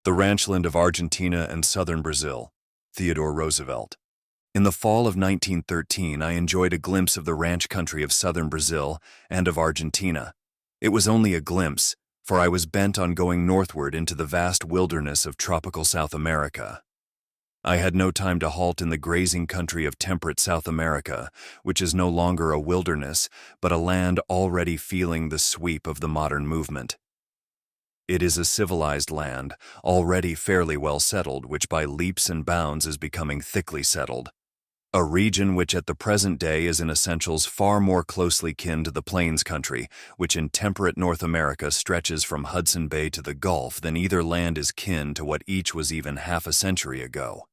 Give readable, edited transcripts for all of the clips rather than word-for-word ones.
The ranchland of Argentina and southern Brazil, Theodore Roosevelt. In the fall of 1913, I enjoyed a glimpse of the ranch country of southern Brazil and of Argentina. It was only a glimpse, for I was bent on going northward into the vast wilderness of tropical South America. I had no time to halt in the grazing country of temperate South America, which is no longer a wilderness, but a land already feeling the sweep of the modern movement. It is a civilized land, already fairly well settled, which by leaps and bounds is becoming thickly settled. A region which at the present day is in essentials far more closely kin to the Plains country, which in temperate North America stretches from Hudson Bay to the Gulf, than either land is kin to what each was even half a century ago.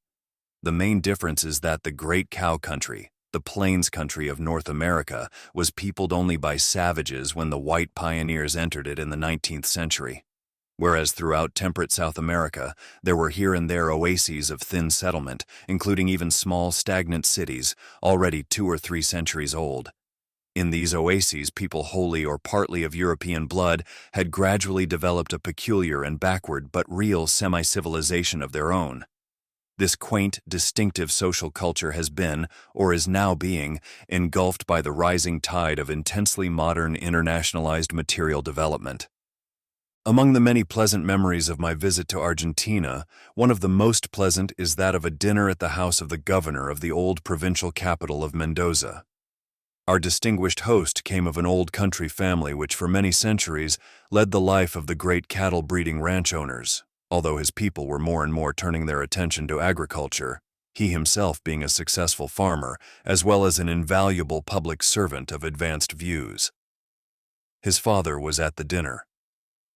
The main difference is that the great cow country, the Plains country of North America, was peopled only by savages when the white pioneers entered it in the 19th century. Whereas throughout temperate South America, there were here and there oases of thin settlement, including even small stagnant cities, already 2 or 3 centuries old. In these oases, people wholly or partly of European blood had gradually developed a peculiar and backward but real semi-civilization of their own. This quaint, distinctive social culture has been, or is now being, engulfed by the rising tide of intensely modern, internationalized material development. Among the many pleasant memories of my visit to Argentina, one of the most pleasant is that of a dinner at the house of the governor of the old provincial capital of Mendoza. Our distinguished host came of an old country family which for many centuries led the life of the great cattle-breeding ranch owners, although his people were more and more turning their attention to agriculture, he himself being a successful farmer, as well as an invaluable public servant of advanced views. His father was at the dinner.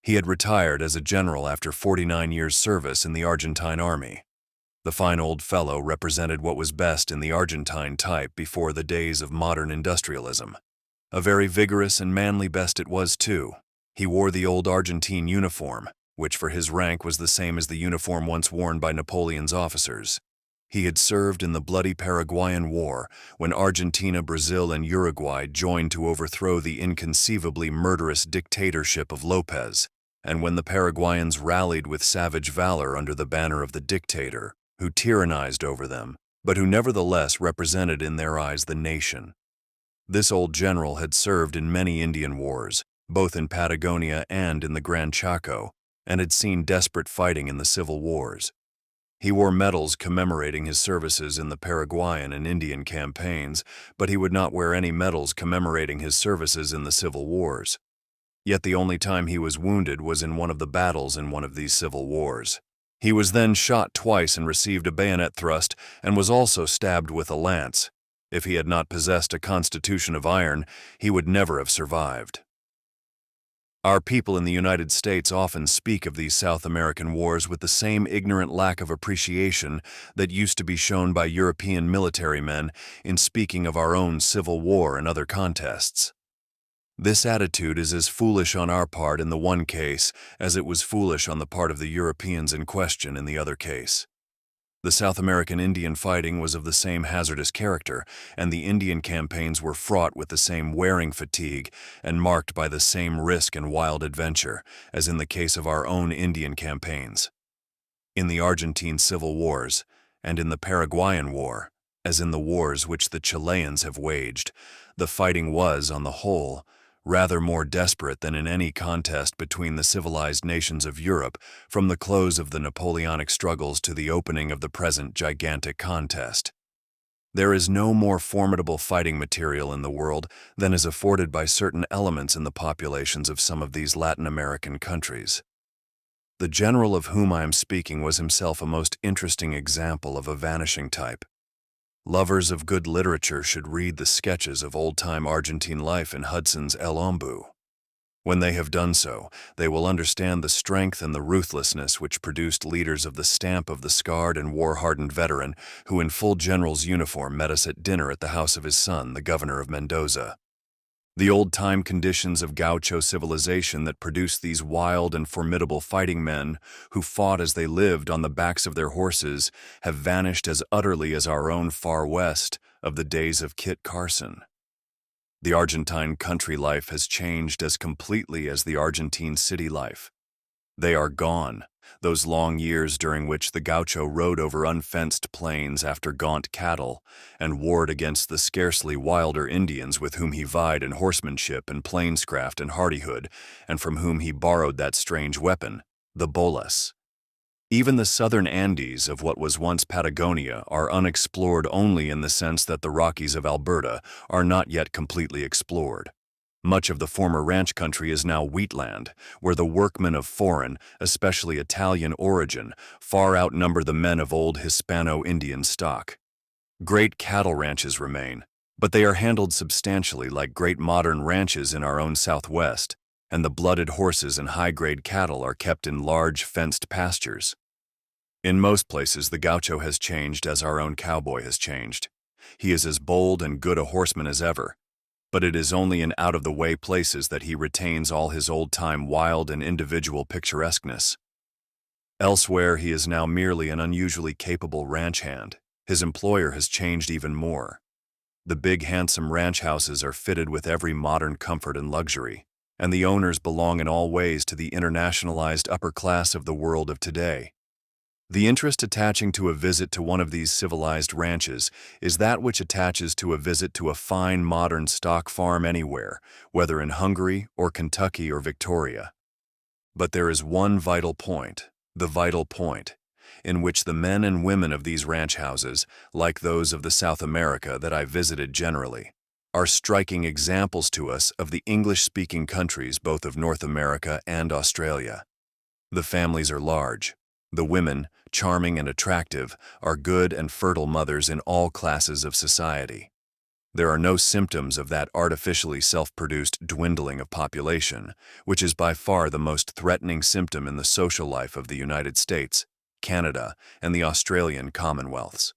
He had retired as a general after 49 years' service in the Argentine army. The fine old fellow represented what was best in the Argentine type before the days of modern industrialism. A very vigorous and manly best it was, too. He wore the old Argentine uniform, which for his rank was the same as the uniform once worn by Napoleon's officers. He had served in the bloody Paraguayan War, when Argentina, Brazil, and Uruguay joined to overthrow the inconceivably murderous dictatorship of López, and when the Paraguayans rallied with savage valor under the banner of the dictator, who tyrannized over them, but who nevertheless represented in their eyes the nation. This old general had served in many Indian wars, both in Patagonia and in the Gran Chaco, and had seen desperate fighting in the civil wars. He wore medals commemorating his services in the Paraguayan and Indian campaigns, but he would not wear any medals commemorating his services in the civil wars. Yet the only time he was wounded was in one of the battles in one of these civil wars. He was then shot twice and received a bayonet thrust, and was also stabbed with a lance. If he had not possessed a constitution of iron, he would never have survived. Our people in the United States often speak of these South American wars with the same ignorant lack of appreciation that used to be shown by European military men in speaking of our own Civil War and other contests. This attitude is as foolish on our part in the one case as it was foolish on the part of the Europeans in question in the other case. The South American Indian fighting was of the same hazardous character, and the Indian campaigns were fraught with the same wearing fatigue and marked by the same risk and wild adventure, as in the case of our own Indian campaigns. In the Argentine civil wars, and in the Paraguayan War, as in the wars which the Chileans have waged, the fighting was, on the whole, rather more desperate than in any contest between the civilized nations of Europe from the close of the Napoleonic struggles to the opening of the present gigantic contest. There is no more formidable fighting material in the world than is afforded by certain elements in the populations of some of these Latin American countries. The general of whom I am speaking was himself a most interesting example of a vanishing type. Lovers of good literature should read the sketches of old-time Argentine life in Hudson's El Ombu. When they have done so, they will understand the strength and the ruthlessness which produced leaders of the stamp of the scarred and war-hardened veteran who in full general's uniform met us at dinner at the house of his son, the governor of Mendoza. The old-time conditions of gaucho civilization that produced these wild and formidable fighting men who fought as they lived on the backs of their horses have vanished as utterly as our own far west of the days of Kit Carson. The Argentine country life has changed as completely as the Argentine city life. They are gone, Those long years during which the gaucho rode over unfenced plains after gaunt cattle and warred against the scarcely wilder Indians with whom he vied in horsemanship and plainscraft and hardihood, and from whom he borrowed that strange weapon, the bolas. Even the southern Andes of what was once Patagonia are unexplored only in the sense that the Rockies of Alberta are not yet completely explored. Much of the former ranch country is now wheatland, where the workmen of foreign, especially Italian origin, far outnumber the men of old Hispano-Indian stock. Great cattle ranches remain, but they are handled substantially like great modern ranches in our own Southwest, and the blooded horses and high-grade cattle are kept in large fenced pastures. In most places, the gaucho has changed as our own cowboy has changed. He is as bold and good a horseman as ever, but it is only in out-of-the-way places that he retains all his old-time wild and individual picturesqueness. Elsewhere, he is now merely an unusually capable ranch hand. His employer has changed even more. The big, handsome ranch houses are fitted with every modern comfort and luxury, and the owners belong in all ways to the internationalized upper class of the world of today. The interest attaching to a visit to one of these civilized ranches is that which attaches to a visit to a fine modern stock farm anywhere, whether in Hungary or Kentucky or Victoria. But there is one vital point, the vital point, in which the men and women of these ranch houses, like those of the South America that I visited generally, are striking examples to us of the English-speaking countries both of North America and Australia. The families are large. The women, charming and attractive, are good and fertile mothers in all classes of society. There are no symptoms of that artificially self-produced dwindling of population, which is by far the most threatening symptom in the social life of the United States, Canada, and the Australian Commonwealths.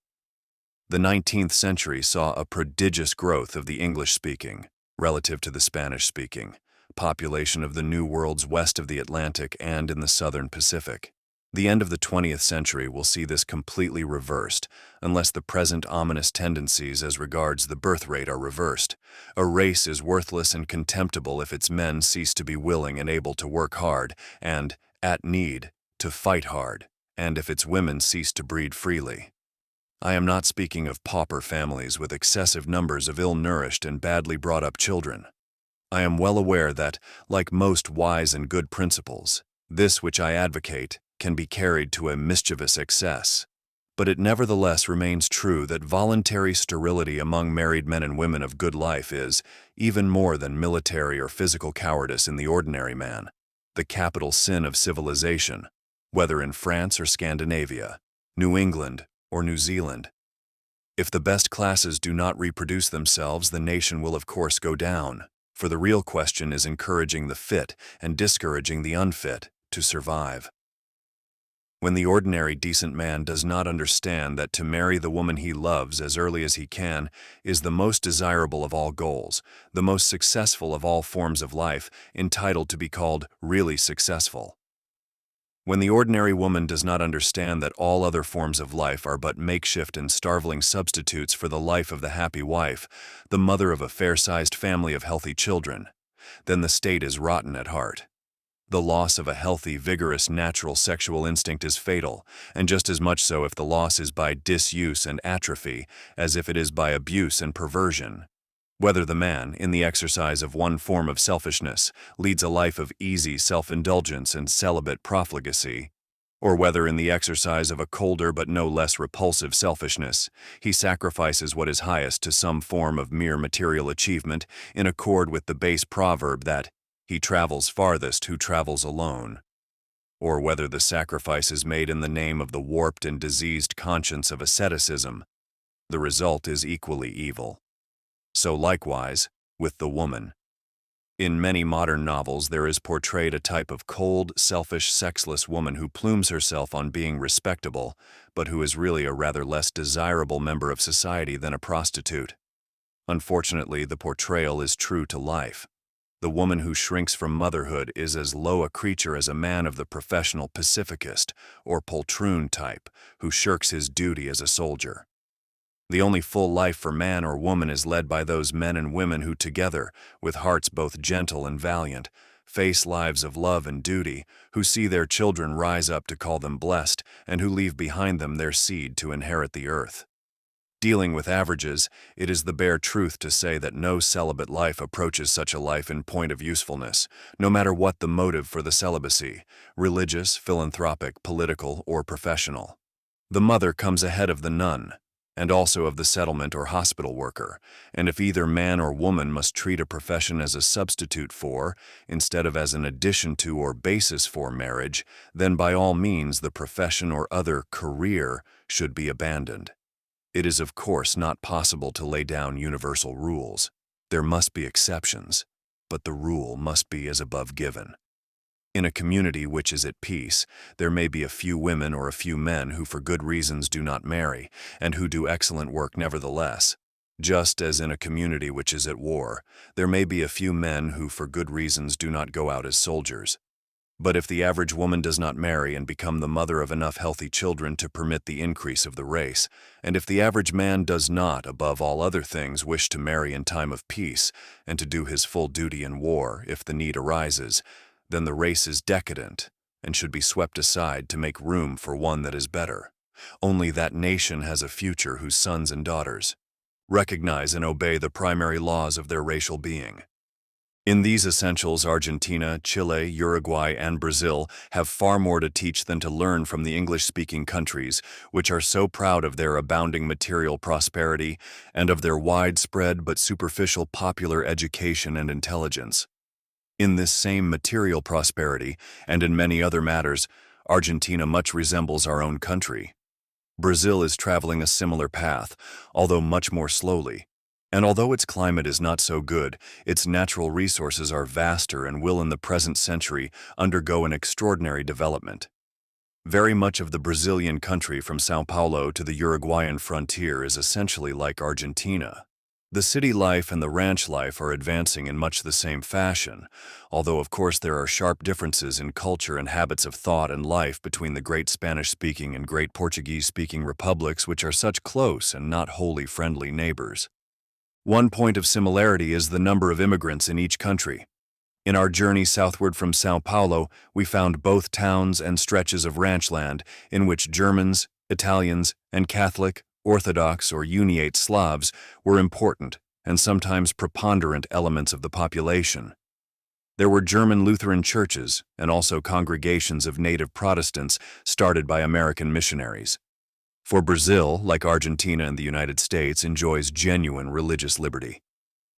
The 19th century saw a prodigious growth of the English-speaking, relative to the Spanish-speaking, population of the New Worlds west of the Atlantic and in the southern Pacific. The end of the 20th century will see this completely reversed, unless the present ominous tendencies as regards the birth rate are reversed. A race is worthless and contemptible if its men cease to be willing and able to work hard and, at need, to fight hard, and if its women cease to breed freely. I am not speaking of pauper families with excessive numbers of ill-nourished and badly brought-up children. I am well aware that, like most wise and good principles, this which I advocate can be carried to a mischievous excess, but it nevertheless remains true that voluntary sterility among married men and women of good life is, even more than military or physical cowardice in the ordinary man, the capital sin of civilization, whether in France or Scandinavia, New England or New Zealand. If the best classes do not reproduce themselves, the nation will of course go down, for the real question is encouraging the fit and discouraging the unfit to survive. When the ordinary decent man does not understand that to marry the woman he loves as early as he can is the most desirable of all goals, the most successful of all forms of life, entitled to be called really successful. When the ordinary woman does not understand that all other forms of life are but makeshift and starveling substitutes for the life of the happy wife, the mother of a fair-sized family of healthy children, then the state is rotten at heart. The loss of a healthy, vigorous, natural sexual instinct is fatal, and just as much so if the loss is by disuse and atrophy as if it is by abuse and perversion. Whether the man, in the exercise of one form of selfishness, leads a life of easy self-indulgence and celibate profligacy, or whether in the exercise of a colder but no less repulsive selfishness, he sacrifices what is highest to some form of mere material achievement in accord with the base proverb that he travels farthest who travels alone, or whether the sacrifice is made in the name of the warped and diseased conscience of asceticism, the result is equally evil. So likewise, with the woman. In many modern novels there is portrayed a type of cold, selfish, sexless woman who plumes herself on being respectable, but who is really a rather less desirable member of society than a prostitute. Unfortunately, the portrayal is true to life. The woman who shrinks from motherhood is as low a creature as a man of the professional pacificist or poltroon type who shirks his duty as a soldier. The only full life for man or woman is led by those men and women who together, with hearts both gentle and valiant, face lives of love and duty, who see their children rise up to call them blessed, and who leave behind them their seed to inherit the earth. Dealing with averages, it is the bare truth to say that no celibate life approaches such a life in point of usefulness, no matter what the motive for the celibacy, religious, philanthropic, political, or professional. The mother comes ahead of the nun, and also of the settlement or hospital worker, and if either man or woman must treat a profession as a substitute for, instead of as an addition to or basis for marriage, then by all means the profession or other career should be abandoned. It is of course not possible to lay down universal rules. There must be exceptions, but the rule must be as above given. In a community which is at peace, there may be a few women or a few men who for good reasons do not marry, and who do excellent work nevertheless. Just as in a community which is at war, there may be a few men who for good reasons do not go out as soldiers. But if the average woman does not marry and become the mother of enough healthy children to permit the increase of the race, and if the average man does not, above all other things, wish to marry in time of peace, and to do his full duty in war if the need arises, then the race is decadent and should be swept aside to make room for one that is better. Only that nation has a future whose sons and daughters recognize and obey the primary laws of their racial being. In these essentials, Argentina, Chile, Uruguay, and Brazil have far more to teach than to learn from the English-speaking countries, which are so proud of their abounding material prosperity and of their widespread but superficial popular education and intelligence. In this same material prosperity, and in many other matters, Argentina much resembles our own country. Brazil is traveling a similar path, although much more slowly. And although its climate is not so good, its natural resources are vaster and will in the present century undergo an extraordinary development. Very much of the Brazilian country from São Paulo to the Uruguayan frontier is essentially like Argentina. The city life and the ranch life are advancing in much the same fashion, although of course there are sharp differences in culture and habits of thought and life between the great Spanish-speaking and great Portuguese-speaking republics, which are such close and not wholly friendly neighbors. One point of similarity is the number of immigrants in each country. In our journey southward from São Paulo, we found both towns and stretches of ranch land in which Germans, Italians, and Catholic, Orthodox, or Uniate Slavs were important and sometimes preponderant elements of the population. There were German Lutheran churches and also congregations of native Protestants started by American missionaries. For Brazil, like Argentina and the United States, enjoys genuine religious liberty.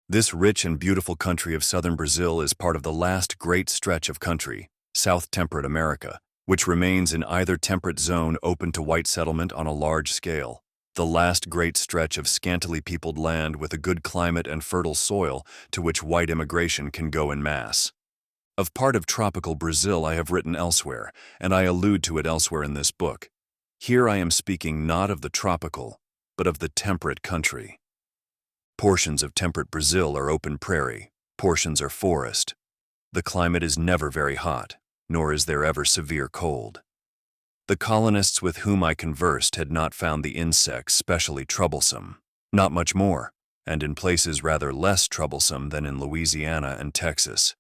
This rich and beautiful country of southern Brazil is part of the last great stretch of country, South Temperate America, which remains in either temperate zone open to white settlement on a large scale. The last great stretch of scantily peopled land with a good climate and fertile soil to which white immigration can go en masse. Of part of tropical Brazil I have written elsewhere, and I allude to it elsewhere in this book. Here I am speaking not of the tropical, but of the temperate country. Portions of temperate Brazil are open prairie, portions are forest. The climate is never very hot, nor is there ever severe cold. The colonists with whom I conversed had not found the insects specially troublesome, not much more, and in places rather less troublesome than in Louisiana and Texas.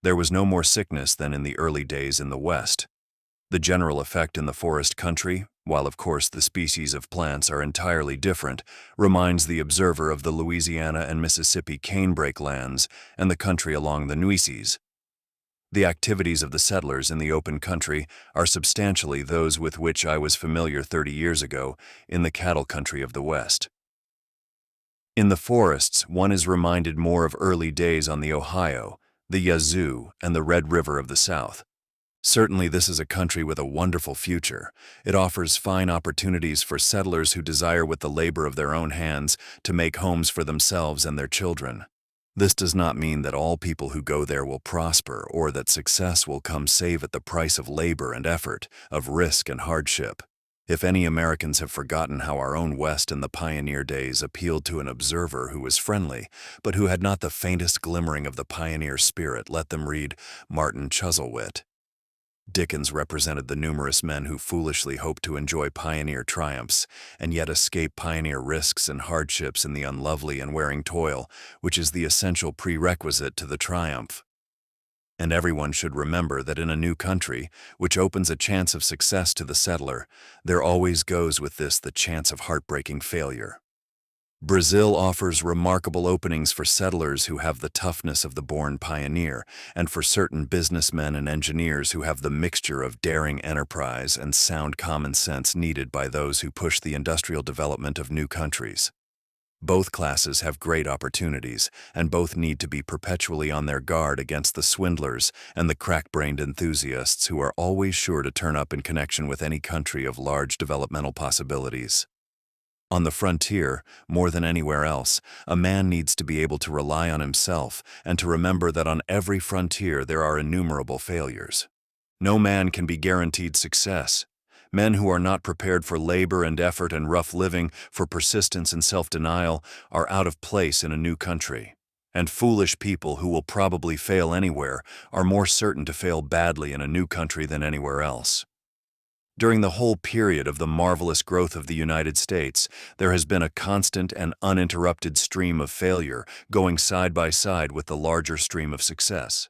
There was no more sickness than in the early days in the West. The general effect in the forest country, while of course the species of plants are entirely different, reminds the observer of the Louisiana and Mississippi canebrake lands and the country along the Nueces. The activities of the settlers in the open country are substantially those with which I was familiar 30 years ago in the cattle country of the West. In the forests, one is reminded more of early days on the Ohio, the Yazoo, and the Red River of the South. Certainly this is a country with a wonderful future. It offers fine opportunities for settlers who desire with the labor of their own hands to make homes for themselves and their children. This does not mean that all people who go there will prosper or that success will come save at the price of labor and effort, of risk and hardship. If any Americans have forgotten how our own West in the pioneer days appealed to an observer who was friendly, but who had not the faintest glimmering of the pioneer spirit, let them read Martin Chuzzlewit. Dickens represented the numerous men who foolishly hope to enjoy pioneer triumphs and yet escape pioneer risks and hardships in the unlovely and wearing toil, which is the essential prerequisite to the triumph. And everyone should remember that in a new country, which opens a chance of success to the settler, there always goes with this the chance of heartbreaking failure. Brazil offers remarkable openings for settlers who have the toughness of the born pioneer, and for certain businessmen and engineers who have the mixture of daring enterprise and sound common sense needed by those who push the industrial development of new countries. Both classes have great opportunities, and both need to be perpetually on their guard against the swindlers and the crack-brained enthusiasts who are always sure to turn up in connection with any country of large developmental possibilities. On the frontier, more than anywhere else, a man needs to be able to rely on himself and to remember that on every frontier there are innumerable failures. No man can be guaranteed success. Men who are not prepared for labor and effort and rough living, for persistence and self-denial, are out of place in a new country. And foolish people who will probably fail anywhere are more certain to fail badly in a new country than anywhere else. During the whole period of the marvelous growth of the United States, there has been a constant and uninterrupted stream of failure going side by side with the larger stream of success.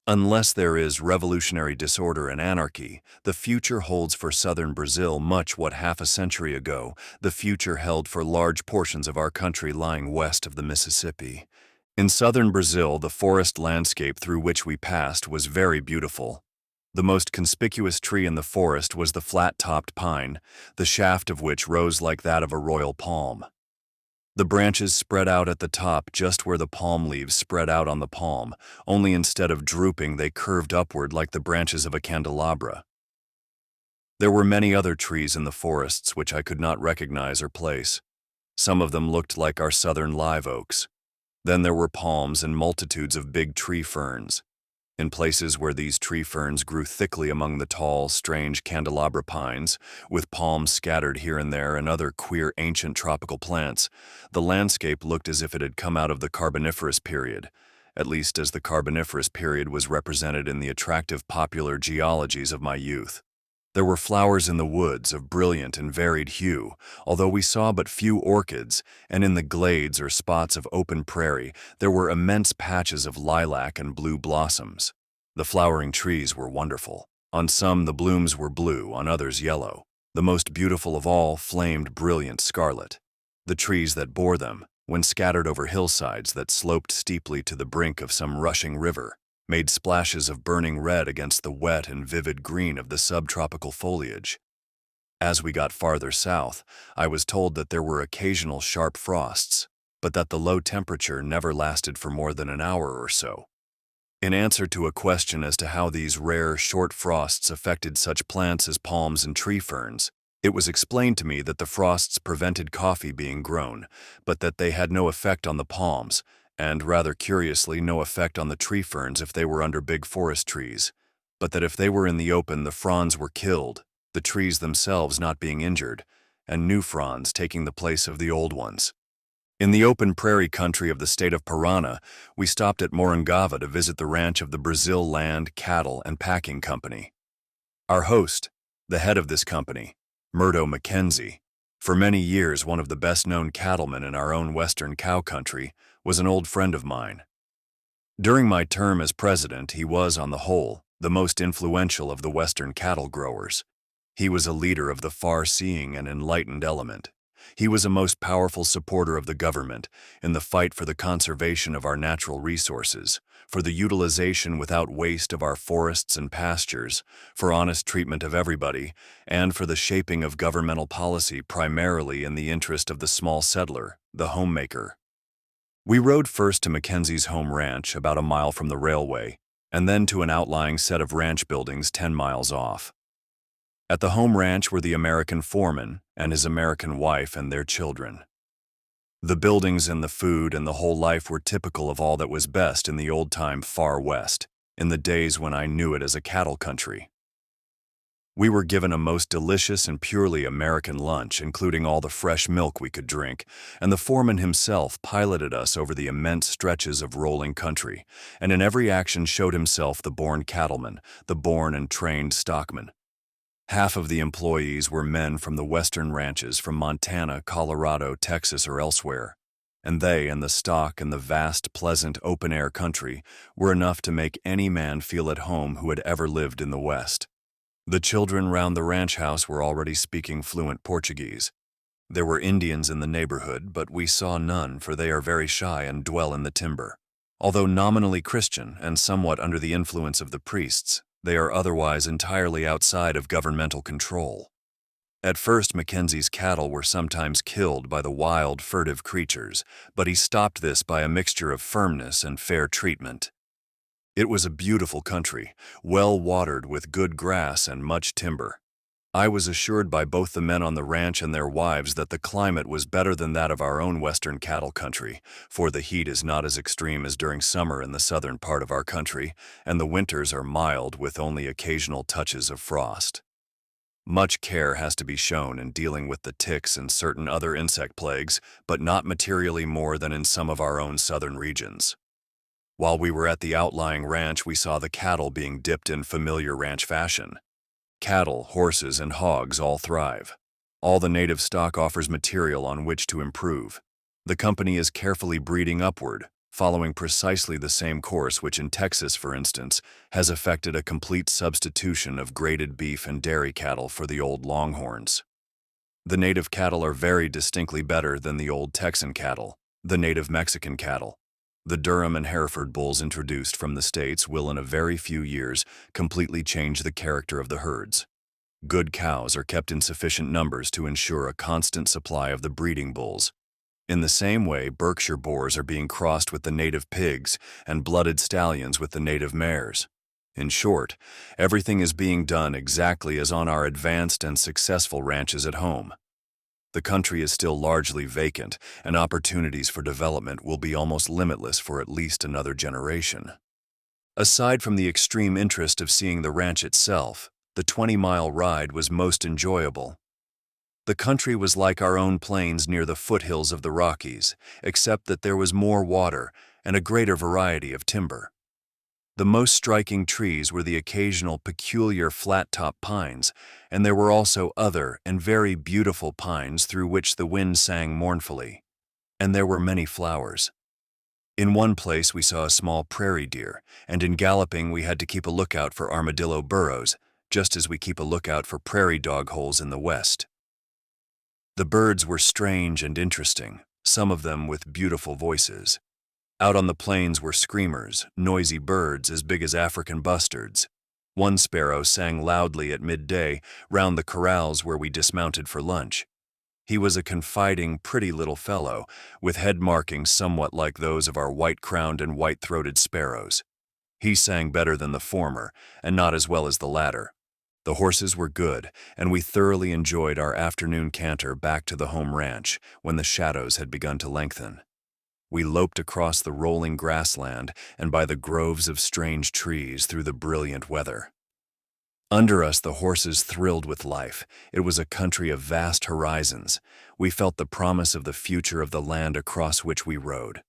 Unless there is revolutionary disorder and anarchy, the future holds for southern Brazil much what half a century ago the future held for large portions of our country lying west of the Mississippi. In southern Brazil, the forest landscape through which we passed was very beautiful. The most conspicuous tree in the forest was the flat-topped pine, the shaft of which rose like that of a royal palm. The branches spread out at the top just where the palm leaves spread out on the palm, only instead of drooping they curved upward like the branches of a candelabra. There were many other trees in the forests which I could not recognize or place. Some of them looked like our southern live oaks. Then there were palms and multitudes of big tree ferns. In places where these tree ferns grew thickly among the tall, strange candelabra pines, with palms scattered here and there and other queer ancient tropical plants, the landscape looked as if it had come out of the Carboniferous period, at least as the Carboniferous period was represented in the attractive popular geologies of my youth. There were flowers in the woods of brilliant and varied hue, although we saw but few orchids, and in the glades or spots of open prairie there were immense patches of lilac and blue blossoms. The flowering trees were wonderful. On some the blooms were blue, on others yellow. The most beautiful of all flamed brilliant scarlet. The trees that bore them, when scattered over hillsides that sloped steeply to the brink of some rushing river, made splashes of burning red against the wet and vivid green of the subtropical foliage. As we got farther south, I was told that there were occasional sharp frosts, but that the low temperature never lasted for more than an hour or so. In answer to a question as to how these rare, short frosts affected such plants as palms and tree ferns, it was explained to me that the frosts prevented coffee being grown, but that they had no effect on the palms, and, rather curiously, no effect on the tree ferns if they were under big forest trees, but that if they were in the open the fronds were killed, the trees themselves not being injured, and new fronds taking the place of the old ones. In the open prairie country of the state of Parana, we stopped at Morungava to visit the ranch of the Brazil Land, Cattle, and Packing Company. Our host, the head of this company, Murdo Mackenzie, for many years one of the best-known cattlemen in our own western cow country, was an old friend of mine. During my term as president, he was, on the whole, the most influential of the western cattle growers. He was a leader of the far-seeing and enlightened element. He was a most powerful supporter of the government in the fight for the conservation of our natural resources, for the utilization without waste of our forests and pastures, for honest treatment of everybody, and for the shaping of governmental policy primarily in the interest of the small settler, the homemaker. We rode first to Mackenzie's home ranch, about a mile from the railway, and then to an outlying set of ranch buildings 10 miles off. At the home ranch were the American foreman and his American wife and their children. The buildings and the food and the whole life were typical of all that was best in the old-time Far West, in the days when I knew it as a cattle country. We were given a most delicious and purely American lunch, including all the fresh milk we could drink, and the foreman himself piloted us over the immense stretches of rolling country, and in every action showed himself the born cattleman, the born and trained stockman. Half of the employees were men from the western ranches from Montana, Colorado, Texas, or elsewhere. and they and the stock and the vast, pleasant, open-air country were enough to make any man feel at home who had ever lived in the West. The children round the ranch house were already speaking fluent Portuguese. There were Indians in the neighborhood, but we saw none, for they are very shy and dwell in the timber. Although nominally Christian and somewhat under the influence of the priests, they are otherwise entirely outside of governmental control. At first, Mackenzie's cattle were sometimes killed by the wild, furtive creatures, but he stopped this by a mixture of firmness and fair treatment. It was a beautiful country, well watered with good grass and much timber. I was assured by both the men on the ranch and their wives that the climate was better than that of our own western cattle country, for the heat is not as extreme as during summer in the southern part of our country, and the winters are mild with only occasional touches of frost. Much care has to be shown in dealing with the ticks and certain other insect plagues, but not materially more than in some of our own southern regions. While we were at the outlying ranch, we saw the cattle being dipped in familiar ranch fashion. Cattle, horses, and hogs all thrive. All the native stock offers material on which to improve. The company is carefully breeding upward, following precisely the same course which in Texas, for instance, has effected a complete substitution of graded beef and dairy cattle for the old longhorns. The native cattle are very distinctly better than the old Texan cattle, the native Mexican cattle. The Durham and Hereford bulls introduced from the States will in a very few years completely change the character of the herds. Good cows are kept in sufficient numbers to ensure a constant supply of the breeding bulls. In the same way, Berkshire boars are being crossed with the native pigs and blooded stallions with the native mares. In short, everything is being done exactly as on our advanced and successful ranches at home. The country is still largely vacant, and opportunities for development will be almost limitless for at least another generation. Aside from the extreme interest of seeing the ranch itself, the 20-mile ride was most enjoyable. The country was like our own plains near the foothills of the Rockies, except that there was more water and a greater variety of timber. The most striking trees were the occasional peculiar flat-top pines, and there were also other and very beautiful pines through which the wind sang mournfully. And there were many flowers. In one place we saw a small prairie deer, and in galloping we had to keep a lookout for armadillo burrows, just as we keep a lookout for prairie dog holes in the West. The birds were strange and interesting, some of them with beautiful voices. Out on the plains were screamers, noisy birds as big as African bustards. One sparrow sang loudly at midday round the corrals where we dismounted for lunch. He was a confiding, pretty little fellow, with head markings somewhat like those of our white-crowned and white-throated sparrows. He sang better than the former, and not as well as the latter. The horses were good, and we thoroughly enjoyed our afternoon canter back to the home ranch when the shadows had begun to lengthen. We loped across the rolling grassland and by the groves of strange trees through the brilliant weather. Under us the horses thrilled with life. It was a country of vast horizons. We felt the promise of the future of the land across which we rode.